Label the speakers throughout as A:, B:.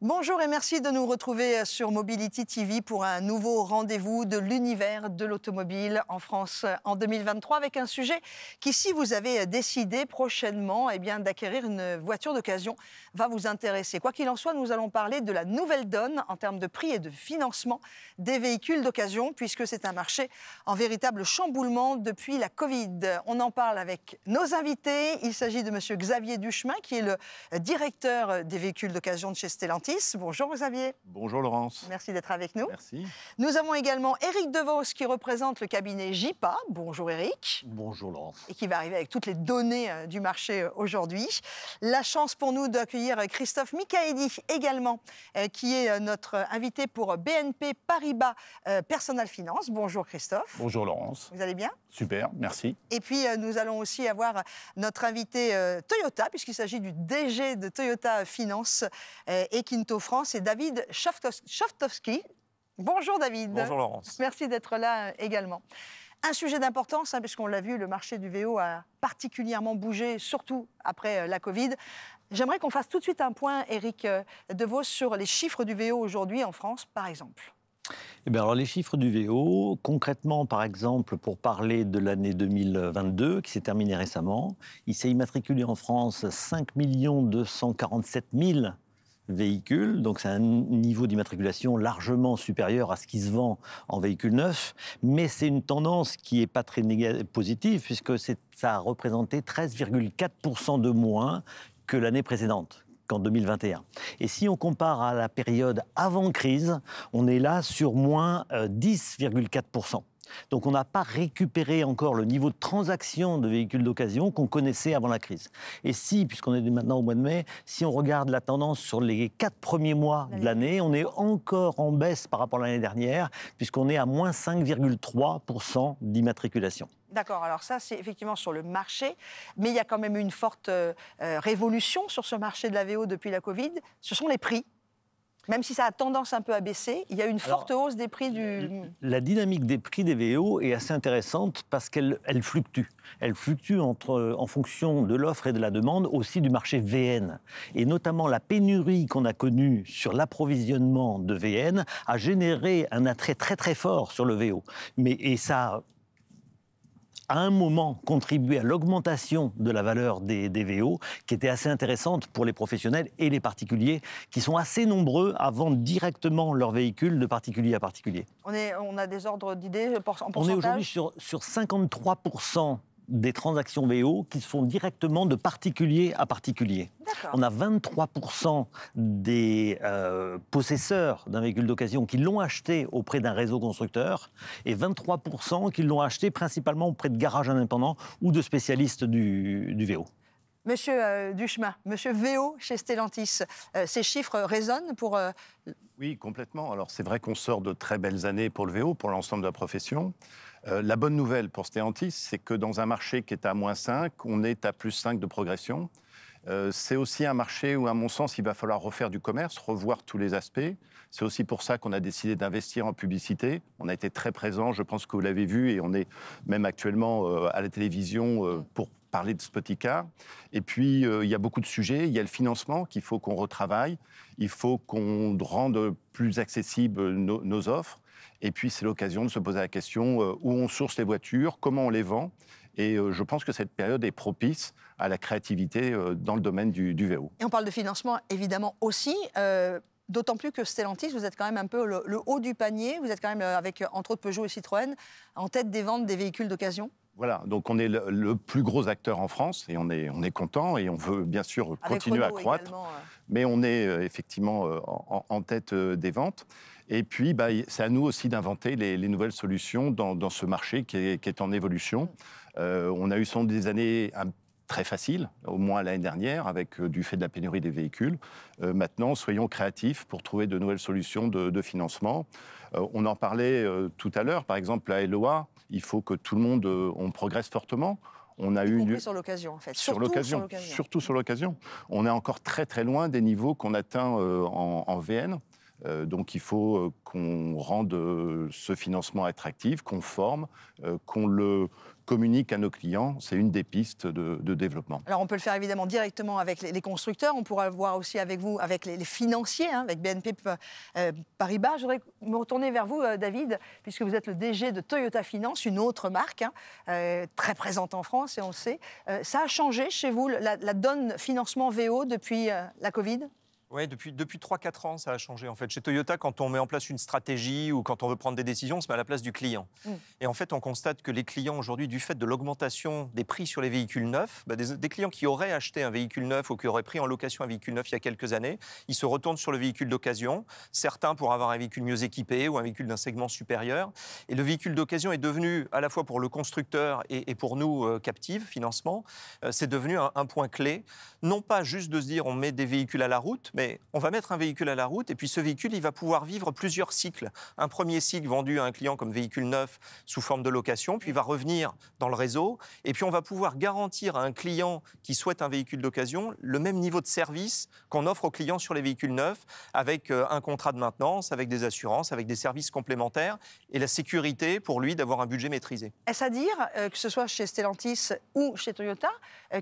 A: Bonjour et merci de nous retrouver sur Mobility TV pour un nouveau rendez-vous de l'univers de l'automobile en France en 2023 avec un sujet qui, si vous avez décidé prochainement d'acquérir une voiture d'occasion, va vous intéresser. Quoi qu'il en soit, nous allons parler de la nouvelle donne en termes de prix et de financement des véhicules d'occasion puisque c'est un marché en véritable chamboulement depuis la Covid. On en parle avec nos invités. Il s'agit de monsieur Xavier Duchemin qui est le directeur des véhicules d'occasion de chez Stellantis. Bonjour Xavier.
B: Bonjour Laurence.
A: Merci d'être avec nous.
B: Merci.
A: Nous avons également Éric Devos qui représente le cabinet JIPA. Bonjour Éric.
B: Bonjour Laurence.
A: Et qui va arriver avec toutes les données du marché aujourd'hui. La chance pour nous d'accueillir Christophe Michaeli également, qui est notre invité pour BNP Paribas Personal Finance. Bonjour Christophe.
B: Bonjour Laurence.
A: Vous allez bien?
B: Super, merci.
A: Et puis nous allons aussi avoir notre invité Toyota, puisqu'il s'agit du DG de Toyota Finance et Kinto France, et David Choftowski. Bonjour David.
C: Bonjour Laurence.
A: Merci d'être là également. Un sujet d'importance, puisqu'on l'a vu, le marché du VO a particulièrement bougé, surtout après la Covid. J'aimerais qu'on fasse tout de suite un point, Éric Devos, sur les chiffres du VO aujourd'hui en France, par exemple.
D: Eh bien alors les chiffres du VO, concrètement par exemple pour parler de l'année 2022 qui s'est terminée récemment, il s'est immatriculé en France 5 247 000 véhicules, donc c'est un niveau d'immatriculation largement supérieur à ce qui se vend en véhicule neuf, mais c'est une tendance qui n'est pas très positive puisque ça a représenté 13,4% de moins que l'année précédente, qu'en 2021. Et si on compare à la période avant crise, on est là sur moins 10,4%. Donc on n'a pas récupéré encore le niveau de transaction de véhicules d'occasion qu'on connaissait avant la crise. Et si, puisqu'on est maintenant au mois de mai, si on regarde la tendance sur les 4 premiers mois de l'année, on est encore en baisse par rapport à l'année dernière, puisqu'on est à moins 5,3% d'immatriculation.
A: D'accord, alors ça c'est effectivement sur le marché, mais il y a quand même une forte révolution sur ce marché de la VO depuis la Covid, ce sont les prix. Même si ça a tendance un peu à baisser, il y a une forte hausse des prix du...
D: La dynamique des prix des VO est assez intéressante parce qu'elle fluctue. Elle fluctue en fonction de l'offre et de la demande, aussi du marché VN. Et notamment la pénurie qu'on a connue sur l'approvisionnement de VN a généré un attrait très très fort sur le VO. Et ça à un moment contribué à l'augmentation de la valeur des VO, qui était assez intéressante pour les professionnels et les particuliers, qui sont assez nombreux à vendre directement leurs véhicules de particulier à particulier.
A: On a des ordres d'idées en pourcentage?
D: On est aujourd'hui sur 53% des transactions VO qui se font directement de particulier à particulier. On a 23% des possesseurs d'un véhicule d'occasion qui l'ont acheté auprès d'un réseau constructeur et 23% qui l'ont acheté principalement auprès de garages indépendants ou de spécialistes du VO.
A: Monsieur Duchemin, monsieur VO chez Stellantis, ces chiffres résonnent pour...
B: Oui, complètement. Alors c'est vrai qu'on sort de très belles années pour le VO, pour l'ensemble de la profession. La bonne nouvelle pour Stellantis, c'est que dans un marché qui est à moins 5, on est à plus 5 de progression. C'est aussi un marché où, à mon sens, il va falloir refaire du commerce, revoir tous les aspects. C'est aussi pour ça qu'on a décidé d'investir en publicité. On a été très présents, je pense que vous l'avez vu, et on est même actuellement à la télévision pour parler de Spoticar. Et puis, il y a beaucoup de sujets. Il y a le financement qu'il faut qu'on retravaille. Il faut qu'on rende plus accessibles nos offres. Et puis, c'est l'occasion de se poser la question où on source les voitures, comment on les vend. Et je pense que cette période est propice à la créativité dans le domaine du VO.
A: Et on parle de financement, évidemment, aussi. D'autant plus que Stellantis, vous êtes quand même un peu le haut du panier. Vous êtes quand même, avec entre autres Peugeot et Citroën, en tête des ventes des véhicules d'occasion.
B: Voilà, donc on est le plus gros acteur en France et on est content et on veut bien sûr continuer à croître. Mais on est effectivement en tête des ventes. Et puis, c'est à nous aussi d'inventer les nouvelles solutions dans ce marché qui est en évolution. On a eu sans doute des années très faciles, au moins l'année dernière, avec du fait de la pénurie des véhicules. Maintenant, soyons créatifs pour trouver de nouvelles solutions de financement. On en parlait tout à l'heure, par exemple, la LOA, il faut que tout le monde, on progresse fortement. On a eu
A: sur l'occasion, en fait.
B: Surtout sur l'occasion. On est encore très très loin des niveaux qu'on atteint en VN. Donc il faut qu'on rende ce financement attractif, qu'on forme, qu'on communique à nos clients. C'est une des pistes de développement.
A: Alors on peut le faire évidemment directement avec les constructeurs, on pourra le voir aussi avec vous, avec les financiers, hein, avec BNP Paribas. Je voudrais me retourner vers vous, David, puisque vous êtes le DG de Toyota Finance, une autre marque, hein, très présente en France, et on le sait. Ça a changé chez vous, la donne financement VO depuis la Covid ?
C: Oui, depuis 3-4 ans, ça a changé. En fait, chez Toyota, quand on met en place une stratégie ou quand on veut prendre des décisions, on se met à la place du client. Et en fait, on constate que les clients aujourd'hui, du fait de l'augmentation des prix sur les véhicules neufs, des clients qui auraient acheté un véhicule neuf ou qui auraient pris en location un véhicule neuf il y a quelques années, ils se retournent sur le véhicule d'occasion, certains pour avoir un véhicule mieux équipé ou un véhicule d'un segment supérieur. Et le véhicule d'occasion est devenu, à la fois pour le constructeur et pour nous, Captive Financement, c'est devenu un point clé. Non pas juste de se dire on met des véhicules à la route, mais on va mettre un véhicule à la route et puis ce véhicule, il va pouvoir vivre plusieurs cycles. Un premier cycle vendu à un client comme véhicule neuf sous forme de location, puis il va revenir dans le réseau et puis on va pouvoir garantir à un client qui souhaite un véhicule d'occasion le même niveau de service qu'on offre aux clients sur les véhicules neufs avec un contrat de maintenance, avec des assurances, avec des services complémentaires et la sécurité pour lui d'avoir un budget maîtrisé.
A: Est-ce à dire, que ce soit chez Stellantis ou chez Toyota,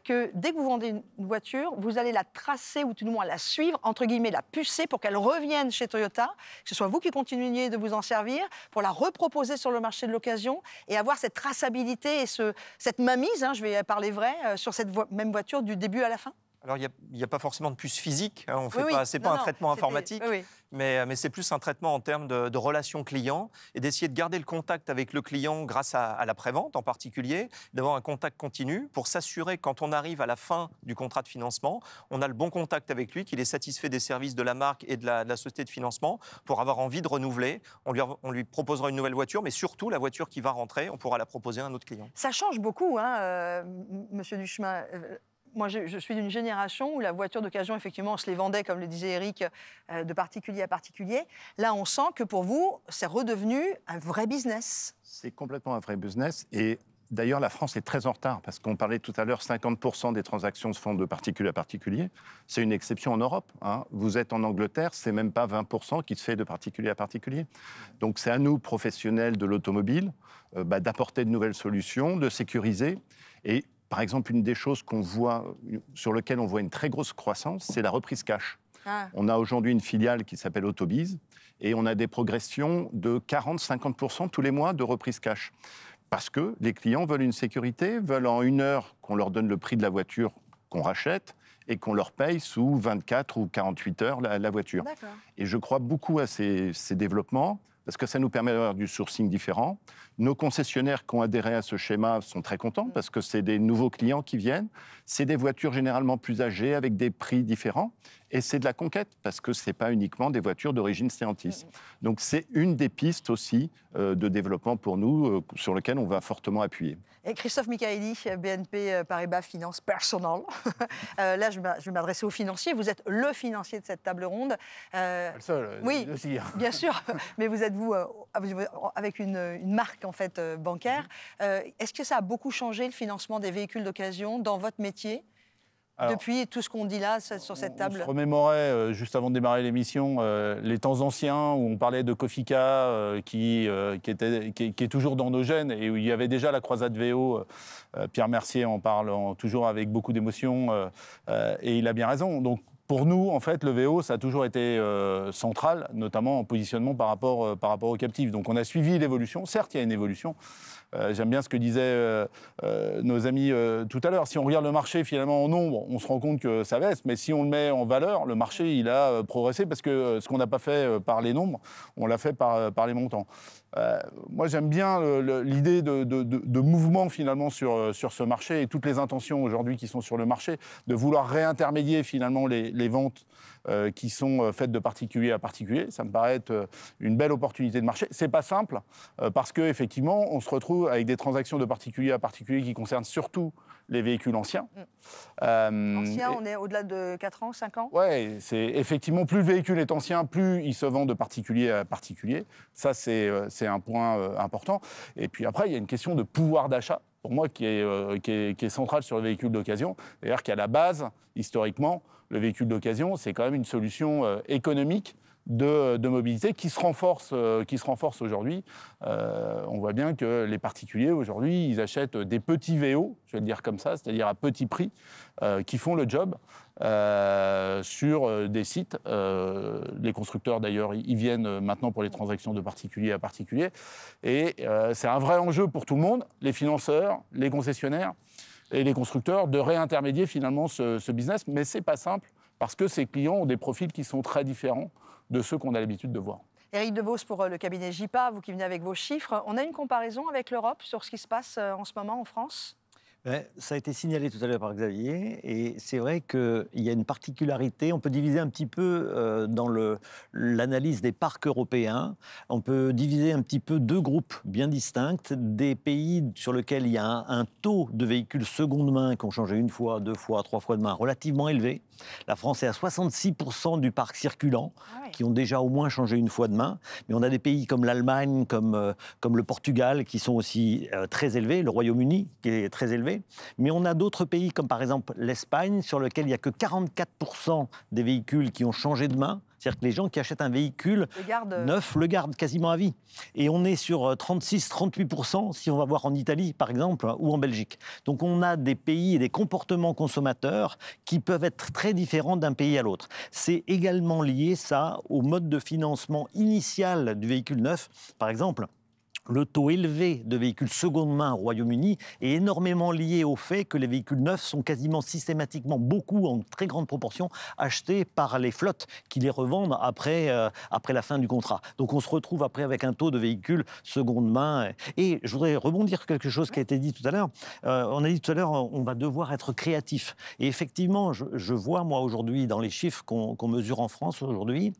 A: que dès que vous vendez une voiture, vous allez la tracer ou tout du moins la suivre, entre guillemets, la pucer pour qu'elle revienne chez Toyota, que ce soit vous qui continuiez de vous en servir, pour la reproposer sur le marché de l'occasion et avoir cette traçabilité et cette mainmise, hein, je vais parler vrai, sur cette même voiture du début à la fin ?
C: Alors, il n'y a pas forcément de puce physique, hein, on fait
A: oui,
C: pas, c'est pas un traitement informatique,
A: oui.
C: mais c'est plus un traitement en termes de relation client et d'essayer de garder le contact avec le client grâce à la prévente en particulier, d'avoir un contact continu pour s'assurer quand on arrive à la fin du contrat de financement, on a le bon contact avec lui, qu'il est satisfait des services de la marque et de la société de financement pour avoir envie de renouveler. On lui proposera une nouvelle voiture, mais surtout la voiture qui va rentrer, on pourra la proposer à un autre client.
A: Ça change beaucoup, hein, Monsieur Duchemin. Moi, je suis d'une génération où la voiture d'occasion, effectivement, on se les vendait, comme le disait Eric, de particulier à particulier. Là, on sent que pour vous, c'est redevenu un vrai business.
B: C'est complètement un vrai business. Et d'ailleurs, la France est très en retard, parce qu'on parlait tout à l'heure, 50% des transactions se font de particulier à particulier. C'est une exception en Europe, hein. Vous êtes en Angleterre, c'est même pas 20% qui se fait de particulier à particulier. Donc c'est à nous, professionnels de l'automobile, d'apporter de nouvelles solutions, de sécuriser. Et par exemple, une des choses sur lesquelles on voit une très grosse croissance, c'est la reprise cash. On a aujourd'hui une filiale qui s'appelle Autobiz et on a des progressions de 40-50% tous les mois de reprise cash. Parce que les clients veulent une sécurité, veulent en 1 heure qu'on leur donne le prix de la voiture qu'on rachète et qu'on leur paye sous 24 ou 48 heures la voiture.
A: D'accord.
B: Et je crois beaucoup à ces développements, parce que ça nous permet d'avoir du sourcing différent. Nos concessionnaires qui ont adhéré à ce schéma sont très contents, parce que c'est des nouveaux clients qui viennent. C'est des voitures généralement plus âgées, avec des prix différents. Et c'est de la conquête, parce que ce n'est pas uniquement des voitures d'origine Stellantis. Donc c'est une des pistes aussi de développement pour nous, sur lesquelles on va fortement appuyer.
A: Et Christophe Michaeli, BNP Paribas Finance Personal. Là, je vais m'adresser aux financiers. Vous êtes le financier de cette table ronde.
E: Le seul,
A: oui,
E: aussi.
A: Bien sûr. Mais vous êtes, vous, avec une marque en fait, bancaire. Est-ce que ça a beaucoup changé, le financement des véhicules d'occasion, dans votre métier ? Alors, depuis tout ce qu'on dit là, sur cette table.
E: On se remémorait, juste avant de démarrer l'émission, les temps anciens où on parlait de Kofika, qui est toujours dans nos gènes, et où il y avait déjà la croisade VO. Pierre Mercier en parle toujours avec beaucoup d'émotion, et il a bien raison. Donc, pour nous, en fait, le VO, ça a toujours été central, notamment en positionnement par rapport aux captifs. Donc, on a suivi l'évolution. Certes, il y a une évolution. J'aime bien ce que disaient nos amis tout à l'heure. Si on regarde le marché finalement en nombre, on se rend compte que ça baisse, mais si on le met en valeur, le marché il a progressé parce que ce qu'on n'a pas fait par les nombres, on l'a fait par les montants. Moi j'aime bien l'idée de mouvement finalement sur ce marché et toutes les intentions aujourd'hui qui sont sur le marché, de vouloir réintermédier finalement les ventes qui sont faites de particulier à particulier. Ça me paraît être une belle opportunité de marché. C'est pas simple parce qu'effectivement on se retrouve avec des transactions de particulier à particulier qui concernent surtout les véhicules anciens.
A: Anciens, on est au-delà de 4 ans, 5 ans ?
E: Oui, c'est effectivement, plus le véhicule est ancien, plus il se vend de particulier à particulier. Ça, c'est un point important. Et puis après, il y a une question de pouvoir d'achat, pour moi, qui est centrale sur le véhicule d'occasion. C'est-à-dire qu'à la base, historiquement, le véhicule d'occasion, c'est quand même une solution économique de mobilité qui se renforce aujourd'hui. On voit bien que les particuliers, aujourd'hui, ils achètent des petits VO, je vais le dire comme ça, c'est-à-dire à petit prix, qui font le job sur des sites. Les constructeurs, d'ailleurs, ils viennent maintenant pour les transactions de particulier à particulier. Et c'est un vrai enjeu pour tout le monde, les financeurs, les concessionnaires et les constructeurs, de réintermédier finalement ce business. Mais ce n'est pas simple, parce que ces clients ont des profils qui sont très différents de ceux qu'on a l'habitude de voir.
A: Éric Devos pour le cabinet JPA, vous qui venez avec vos chiffres. On a une comparaison avec l'Europe sur ce qui se passe en ce moment en France ?
D: Ça a été signalé tout à l'heure par Xavier, et c'est vrai qu'il y a une particularité. On peut diviser un petit peu dans l'analyse des parcs européens. On peut diviser un petit peu deux groupes bien distincts. Des pays sur lesquels il y a un taux de véhicules seconde main qui ont changé une fois, deux fois, trois fois de main relativement élevé. La France est à 66% du parc circulant, qui ont déjà au moins changé une fois de main. Mais on a des pays comme l'Allemagne, comme le Portugal, qui sont aussi très élevés, le Royaume-Uni, qui est très élevé. Mais on a d'autres pays, comme par exemple l'Espagne, sur lequel il n'y a que 44% des véhicules qui ont changé de main. C'est-à-dire que les gens qui achètent un véhicule neuf le gardent quasiment à vie. Et on est sur 36-38% si on va voir en Italie, par exemple, ou en Belgique. Donc on a des pays et des comportements consommateurs qui peuvent être très différents d'un pays à l'autre. C'est également lié, ça, au mode de financement initial du véhicule neuf. Par exemple, le taux élevé de véhicules seconde main au Royaume-Uni est énormément lié au fait que les véhicules neufs sont quasiment systématiquement, beaucoup, en très grande proportion, achetés par les flottes qui les revendent après la fin du contrat. Donc on se retrouve après avec un taux de véhicules seconde main. Et je voudrais rebondir sur quelque chose qui a été dit tout à l'heure. On a dit tout à l'heure, on va devoir être créatif. Et effectivement, je vois, moi, aujourd'hui, dans les chiffres qu'on mesure en France aujourd'hui,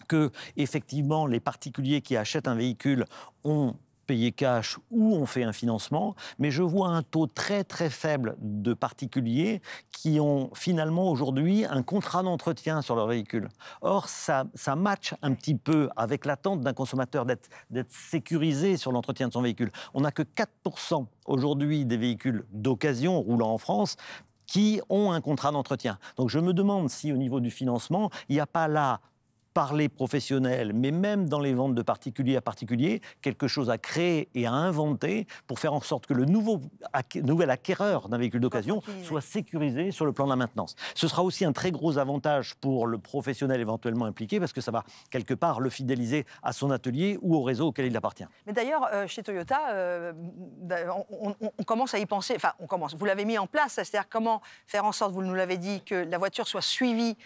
D: que, effectivement, les particuliers qui achètent un véhicule ont payé cash ou ont fait un financement, mais je vois un taux très très faible de particuliers qui ont finalement aujourd'hui un contrat d'entretien sur leur véhicule. Or, ça match un petit peu avec l'attente d'un consommateur d'être sécurisé sur l'entretien de son véhicule. On n'a que 4% aujourd'hui des véhicules d'occasion roulant en France qui ont un contrat d'entretien. Donc je me demande si au niveau du financement, il n'y a pas là, par les professionnels, mais même dans les ventes de particulier à particulier, quelque chose à créer et à inventer pour faire en sorte que le nouvel acquéreur d'un véhicule d'occasion soit sécurisé sur le plan de la maintenance. Ce sera aussi un très gros avantage pour le professionnel éventuellement impliqué, parce que ça va quelque part le fidéliser à son atelier ou au réseau auquel il appartient.
A: Mais d'ailleurs, chez Toyota, on commence à y penser, enfin on commence, vous l'avez mis en place, c'est-à-dire comment faire en sorte, vous nous l'avez dit, que la voiture soit suivie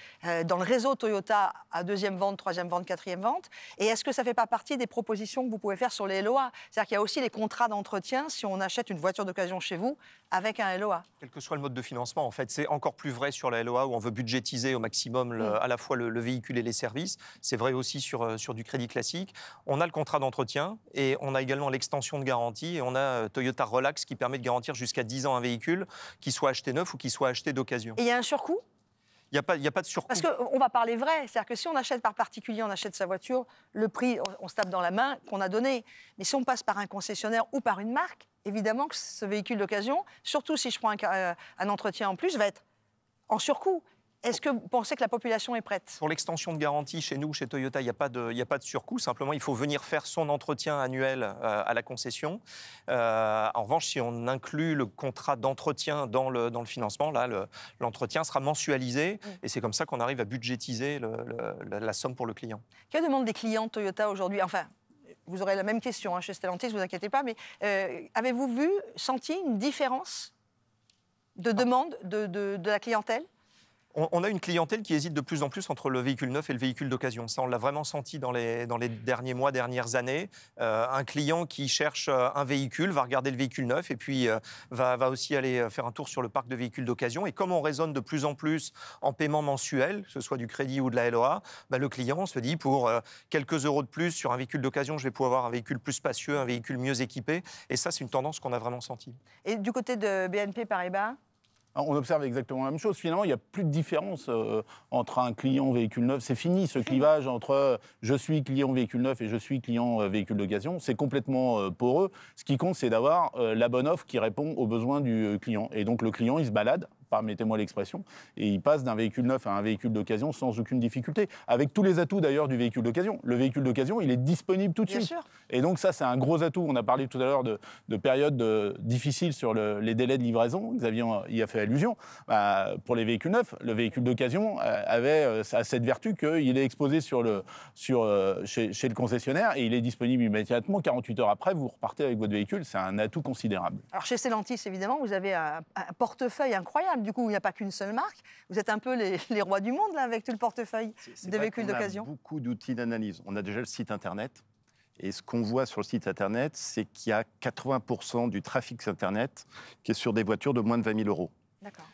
A: dans le réseau Toyota à deuxième vente, troisième vente, quatrième vente. Et est-ce que ça ne fait pas partie des propositions que vous pouvez faire sur les LOA? C'est-à-dire qu'il y a aussi les contrats d'entretien si on achète une voiture d'occasion chez vous avec un LOA.
C: Quel que soit le mode de financement, en fait, c'est encore plus vrai sur la LOA où on veut budgétiser au maximum à la fois le véhicule et les services. C'est vrai aussi sur du crédit classique. On a le contrat d'entretien et on a également l'extension de garantie. Et on a Toyota Relax qui permet de garantir jusqu'à 10 ans un véhicule, qu'il soit acheté neuf ou qu'il soit acheté d'occasion.
A: Et il y a un surcoût?
C: Il n'y a pas de surcoût.
A: Parce qu'on va parler vrai, c'est-à-dire que si on achète par particulier, on achète sa voiture, le prix, on se tape dans la main qu'on a donné. Mais si on passe par un concessionnaire ou par une marque, évidemment que ce véhicule d'occasion, surtout si je prends un entretien en plus, va être en surcoût. Est-ce que vous pensez que la population est prête?
C: Pour l'extension de garantie, chez nous, chez Toyota, il n'y a pas de surcoût. Simplement, il faut venir faire son entretien annuel à la concession. En revanche, si on inclut le contrat d'entretien dans le financement, là, l'entretien sera mensualisé. Et c'est comme ça qu'on arrive à budgétiser la somme pour le client.
A: Que demandent les clients Toyota aujourd'hui? Enfin, vous aurez la même question chez Stellantis, ne vous inquiétez pas. Mais avez-vous senti une différence de demande de la clientèle?
C: On a une clientèle qui hésite de plus en plus entre le véhicule neuf et le véhicule d'occasion. Ça, on l'a vraiment senti dans les derniers mois, dernières années. Un client qui cherche un véhicule va regarder le véhicule neuf et puis va aussi aller faire un tour sur le parc de véhicules d'occasion. Et comme on raisonne de plus en plus en paiement mensuel, que ce soit du crédit ou de la LOA, le client se dit pour quelques euros de plus sur un véhicule d'occasion, je vais pouvoir avoir un véhicule plus spacieux, un véhicule mieux équipé. Et ça, c'est une tendance qu'on a vraiment sentie.
A: Et du côté de BNP Paribas?
E: On observe exactement la même chose. Finalement, il n'y a plus de différence entre un client véhicule neuf. C'est fini ce clivage entre je suis client véhicule neuf et je suis client véhicule d'occasion. C'est complètement poreux. Ce qui compte, c'est d'avoir la bonne offre qui répond aux besoins du client. Et donc le client, il se balade permettez-moi l'expression, et il passe d'un véhicule neuf à un véhicule d'occasion sans aucune difficulté, avec tous les atouts d'ailleurs du véhicule d'occasion. Le véhicule d'occasion, il est disponible tout de suite.
A: Sûr.
E: Et donc ça, c'est un gros atout. On a parlé tout à l'heure de périodes difficiles sur les délais de livraison. Xavier y a fait allusion. Pour les véhicules neufs, le véhicule d'occasion a cette vertu qu'il est exposé chez le concessionnaire et il est disponible immédiatement. 48 heures après, vous repartez avec votre véhicule. C'est un atout considérable.
A: Alors chez Stellantis, évidemment, vous avez un portefeuille incroyable. Du coup, il n'y a pas qu'une seule marque. Vous êtes un peu les rois du monde là, avec tout le portefeuille de véhicules d'occasion.
B: On a beaucoup d'outils d'analyse. On a déjà le site Internet. Et ce qu'on voit sur le site Internet, c'est qu'il y a 80% du trafic Internet qui est sur des voitures de moins de 20 000 euros.
A: D'accord.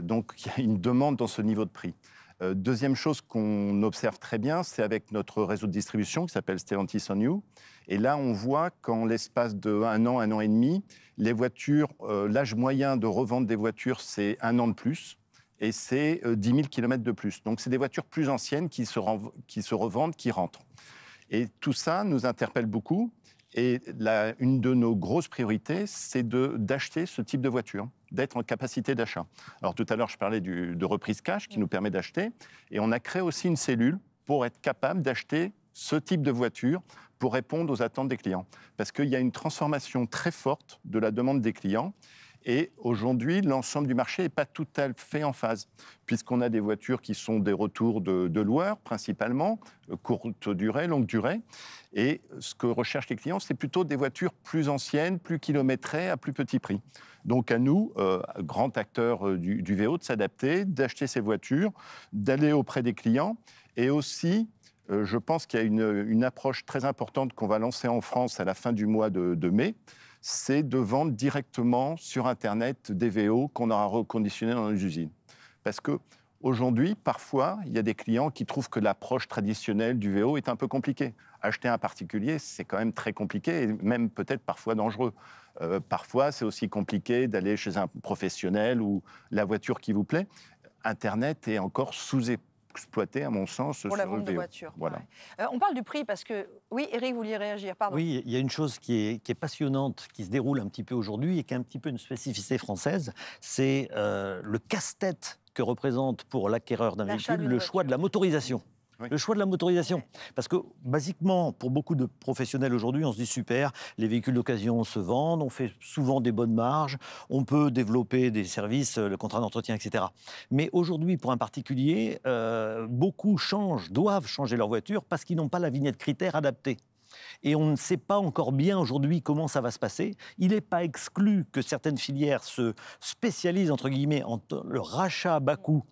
B: Donc, il y a une demande dans ce niveau de prix. Deuxième chose qu'on observe très bien, c'est avec notre réseau de distribution qui s'appelle Stellantis On You. Et là, on voit qu'en l'espace de un an et demi, les voitures, l'âge moyen de revente des voitures, c'est 1 an de plus. Et c'est 10 000 km de plus. Donc, c'est des voitures plus anciennes qui se revendent, qui rentrent. Et tout ça nous interpelle beaucoup. Et une de nos grosses priorités, c'est d'acheter ce type de voiture, d'être en capacité d'achat. Alors tout à l'heure, je parlais de reprise cash qui nous permet d'acheter. Et on a créé aussi une cellule pour être capable d'acheter ce type de voiture pour répondre aux attentes des clients. Parce qu'il y a une transformation très forte de la demande des clients. Et aujourd'hui, l'ensemble du marché n'est pas tout à fait en phase, puisqu'on a des voitures qui sont des retours de loueurs, principalement, courte durée, longue durée. Et ce que recherchent les clients, c'est plutôt des voitures plus anciennes, plus kilométrées, à plus petit prix. Donc à nous, grands acteurs du VO, de s'adapter, d'acheter ces voitures, d'aller auprès des clients. Et aussi, je pense qu'il y a une approche très importante qu'on va lancer en France à la fin du mois de mai, c'est de vendre directement sur Internet des VO qu'on aura reconditionnés dans nos usines. Parce qu'aujourd'hui, parfois, il y a des clients qui trouvent que l'approche traditionnelle du VO est un peu compliquée. Acheter un particulier, c'est quand même très compliqué et même peut-être parfois dangereux. Parfois, c'est aussi compliqué d'aller chez un professionnel ou la voiture qui vous plaît. Internet est encore sous-exploité, à mon sens,
A: pour la vente de voitures.
B: Voilà.
A: Ouais. On parle du prix parce que... Oui, Éric, vous vouliez réagir, pardon.
D: Oui, il y a une chose qui est passionnante, qui se déroule un petit peu aujourd'hui et qui est un petit peu une spécificité française, c'est le casse-tête que représente pour l'acquéreur d'un véhicule le choix de la motorisation. Oui. Le choix de la motorisation. Oui. Parce que, basiquement, pour beaucoup de professionnels aujourd'hui, on se dit super, les véhicules d'occasion se vendent, on fait souvent des bonnes marges, on peut développer des services, le contrat d'entretien, etc. Mais aujourd'hui, pour un particulier, beaucoup doivent changer leur voiture parce qu'ils n'ont pas la vignette critère adaptée. Et on ne sait pas encore bien aujourd'hui comment ça va se passer. Il n'est pas exclu que certaines filières se spécialisent, entre guillemets, en le rachat à bas coût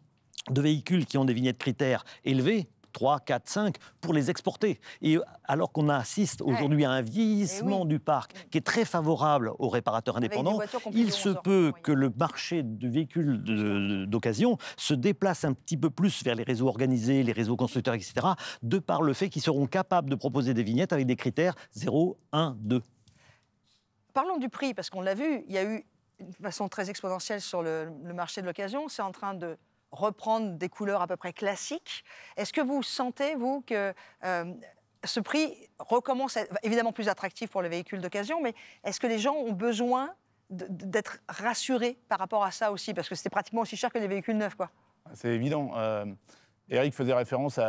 D: de véhicules qui ont des vignettes critères élevées, 3, 4, 5, pour les exporter. Et alors qu'on assiste aujourd'hui à un vieillissement du parc qui est très favorable aux réparateurs indépendants, il se peut que le marché du véhicule d'occasion se déplace un petit peu plus vers les réseaux organisés, les réseaux constructeurs, etc., de par le fait qu'ils seront capables de proposer des vignettes avec des critères 0, 1, 2.
A: Parlons du prix, parce qu'on l'a vu, il y a eu une façon très exponentielle sur le marché de l'occasion. C'est en train de reprendre des couleurs à peu près classiques. Est-ce que vous sentez, vous, que ce prix recommence à être évidemment plus attractif pour les véhicules d'occasion, mais est-ce que les gens ont besoin d'être rassurés par rapport à ça aussi? Parce que c'était pratiquement aussi cher que les véhicules neufs, quoi.
E: C'est évident. Éric faisait référence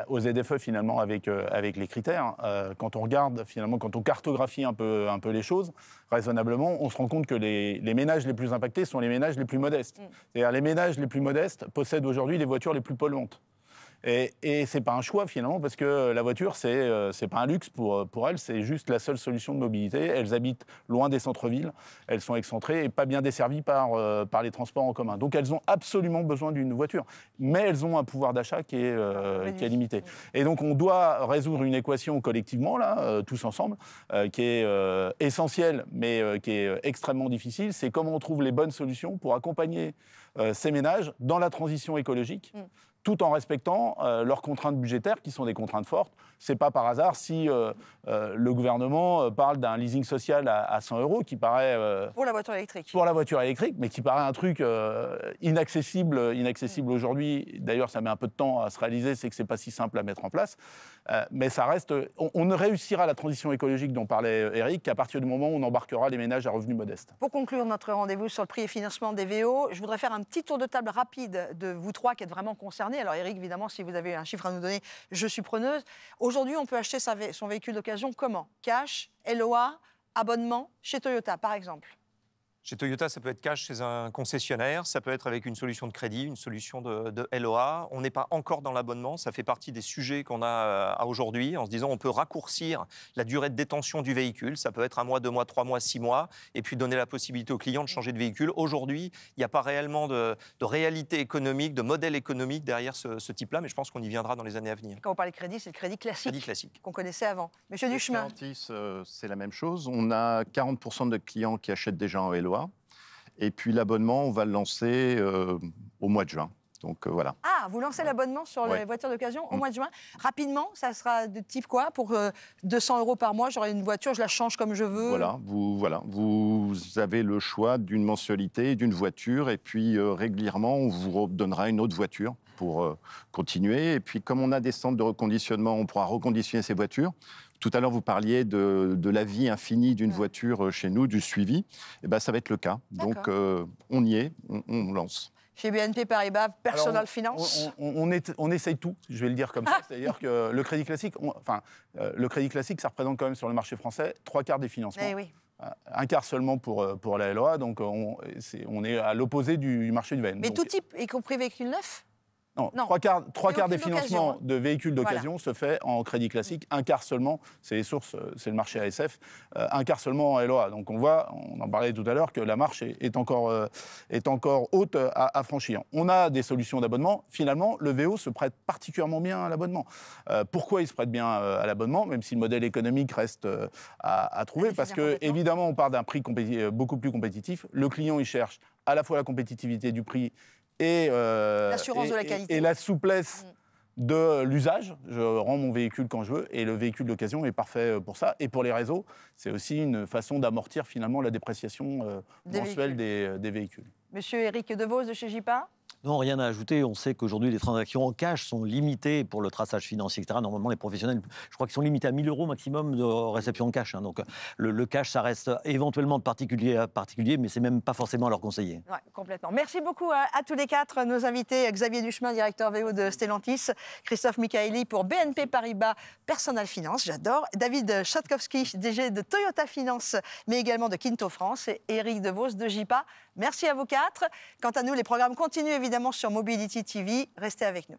E: aux ZFE finalement avec les critères. Quand on regarde finalement, quand on cartographie un peu les choses, raisonnablement, on se rend compte que les ménages les plus impactés sont les ménages les plus modestes. C'est-à-dire les ménages les plus modestes possèdent aujourd'hui les voitures les plus polluantes. Et c'est pas un choix finalement, parce que la voiture, c'est pas un luxe pour elles, c'est juste la seule solution de mobilité. Elles habitent loin des centres-villes, elles sont excentrées et pas bien desservies par les transports en commun. Donc elles ont absolument besoin d'une voiture, mais elles ont un pouvoir d'achat qui est limité. Et donc on doit résoudre une équation collectivement, là, tous ensemble, qui est essentielle, mais qui est extrêmement difficile. C'est comment on trouve les bonnes solutions pour accompagner ces ménages dans la transition écologique, tout en respectant leurs contraintes budgétaires, qui sont des contraintes fortes. Ce n'est pas par hasard si le gouvernement parle d'un leasing social à 100 €, qui paraît...
A: Pour la voiture électrique.
E: Pour la voiture électrique, mais qui paraît un truc inaccessible aujourd'hui. D'ailleurs, ça met un peu de temps à se réaliser, c'est que ce n'est pas si simple à mettre en place. Mais ça reste... On ne réussira la transition écologique dont parlait Eric qu'à partir du moment où on embarquera les ménages à revenus modestes.
A: Pour conclure notre rendez-vous sur le prix et financement des VO, je voudrais faire un petit tour de table rapide de vous trois qui êtes vraiment concernés. Alors Eric, évidemment, si vous avez un chiffre à nous donner, je suis preneuse. Aujourd'hui, on peut acheter son véhicule d'occasion comment? Cash, LOA, abonnement, chez Toyota, par exemple.
C: Chez Toyota, ça peut être cash chez un concessionnaire, ça peut être avec une solution de crédit, une solution de LOA. On n'est pas encore dans l'abonnement, ça fait partie des sujets qu'on a à aujourd'hui, en se disant on peut raccourcir la durée de détention du véhicule. Ça peut être 1 mois, 2 mois, 3 mois, 6 mois, et puis donner la possibilité au client de changer de véhicule. Aujourd'hui, il n'y a pas réellement de réalité économique, de modèle économique derrière ce type-là, mais je pense qu'on y viendra dans les années à venir.
A: Quand vous parlez de crédit, c'est le crédit classique qu'on connaissait avant. Monsieur Duchemin.
B: Stellantis, c'est la même chose. On a 40% de clients qui achètent déjà en LOA. Et puis l'abonnement, on va le lancer au mois de juin. Donc voilà.
A: Ah, vous lancez l'abonnement sur les voitures d'occasion au mois de juin. Rapidement, ça sera de type quoi? Pour 200 € par mois, j'aurai une voiture, je la change comme je veux.
B: Vous avez le choix d'une mensualité, d'une voiture, et puis régulièrement, on vous donnera une autre voiture pour continuer. Et puis comme on a des centres de reconditionnement, on pourra reconditionner ces voitures. Tout à l'heure, vous parliez de la vie infinie d'une voiture chez nous, du suivi. Eh ben, ça va être le cas. Donc, on y est, on lance.
A: Chez BNP Paribas, Personal Finance.
E: On essaye tout, je vais le dire comme ça. C'est-à-dire que le crédit classique, ça représente quand même sur le marché français 3/4 des financements.
A: Eh oui.
E: Un quart seulement pour la LOA, donc on est à l'opposé du marché du VN.
A: Mais tout type, y compris véhicule neuf?
E: Non, trois quarts des financements de véhicules d'occasion se fait en crédit classique, un quart seulement, c'est les sources, c'est le marché ASF, un quart seulement en LOA. Donc on voit, on en parlait tout à l'heure, que la marche est encore haute à franchir. On a des solutions d'abonnement. Finalement, le VO se prête particulièrement bien à l'abonnement. Pourquoi il se prête bien à l'abonnement, même si le modèle économique reste à trouver? Parce que, évidemment, on part d'un prix beaucoup plus compétitif. Le client, il cherche à la fois la compétitivité du prix et
A: l'assurance de la qualité.
E: Et la souplesse de l'usage. Je rends mon véhicule quand je veux, et le véhicule d'occasion est parfait pour ça. Et pour les réseaux, c'est aussi une façon d'amortir finalement la dépréciation mensuelle des véhicules.
A: Monsieur Éric Devos de chez JIPA.
D: Non, rien à ajouter. On sait qu'aujourd'hui, les transactions en cash sont limitées pour le traçage financier, etc. Normalement, les professionnels, je crois qu'ils sont limités à 1 000 € maximum de réception en cash. Hein. Donc, le cash, ça reste éventuellement de particulier à particulier, mais c'est même pas forcément à leur conseiller.
A: Ouais, complètement. Merci beaucoup à tous les quatre, nos invités. Xavier Duchemin, directeur VO de Stellantis. Christophe Michaeli pour BNP Paribas Personal Finance, j'adore. David Chatkowski, DG de Toyota Finance, mais également de Quinto France. Et Éric Devos de JIPA. Merci à vous quatre. Quant à nous, les programmes continuent évidemment sur Mobility TV. Restez avec nous.